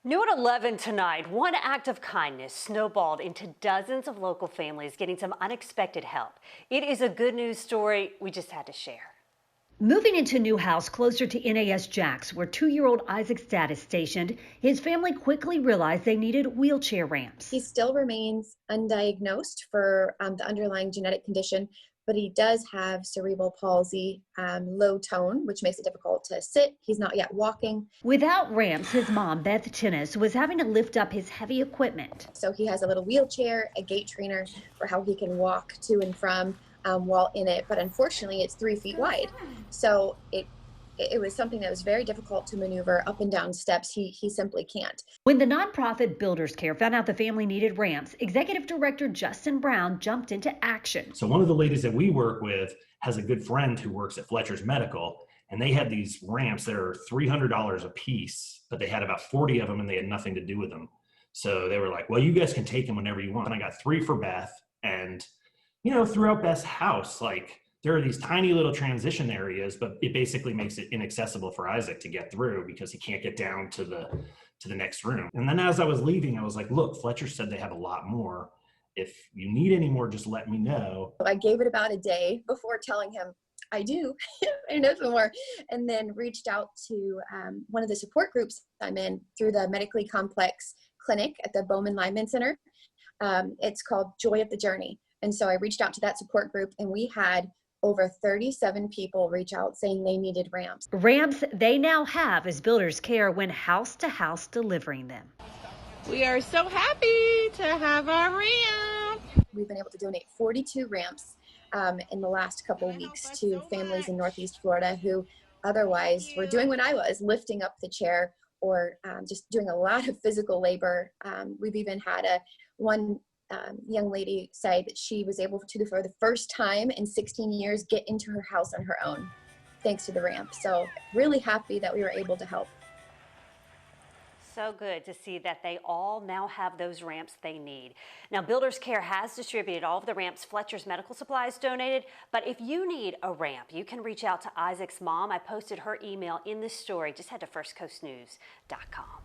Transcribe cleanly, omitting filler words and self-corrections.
New at 11 tonight, one act of kindness snowballed into dozens of local families getting some unexpected help. It is a good news story we just had to share. Moving into a new house closer to NAS Jacks, where 2-year-old Isaac's dad is stationed, his family quickly realized they needed wheelchair ramps. He still remains undiagnosed for the underlying genetic condition, but he does have cerebral palsy, low tone, which makes it difficult to sit. He's not yet walking. Without ramps, his mom, Beths, was having to lift up his heavy equipment. So he has a little wheelchair, a gait trainer for how he can walk to and from while in it. But unfortunately, it's 3 feet wide. So it was something that was very difficult to maneuver up and down steps. He simply can't. When the nonprofit Builders Care found out the family needed ramps, Executive Director Justin Brown jumped into action. So one of the ladies that we work with has a good friend who works at Fletcher's Medical, and they had these ramps that are $300 a piece, but they had about 40 of them and they had nothing to do with them. So they were like, well, you guys can take them whenever you want. And I got 3 for Beth. And, throughout Beth's house, like there are these tiny little transition areas, but it basically makes it inaccessible for Isaac to get through because he can't get down to the next room. And then as I was leaving, I was like, look, Fletcher said they have a lot more. If you need any more, just let me know. I gave it about a day before telling him I do. I know some more. And then reached out to one of the support groups I'm in through the medically complex clinic at the Bowman Lyman Center. It's called Joy of the Journey. And so I reached out to that support group, and we had over 37 people reach out saying they needed ramps. Ramps they now have as Builders Care went house to house delivering them. We are so happy to have our ramp. We've been able to donate 42 ramps in the last couple weeks to families in Northeast Florida who otherwise were doing what I was, lifting up the chair or just doing a lot of physical labor. We've even had one young lady say that she was able to, for the first time in 16 years, get into her house on her own, thanks to the ramp. So really happy that we were able to help. So good to see that they all now have those ramps they need. Now, Builders Care has distributed all of the ramps Fletcher's Medical Supplies donated, but if you need a ramp, you can reach out to Isaac's mom. I posted her email in this story. Just head to firstcoastnews.com.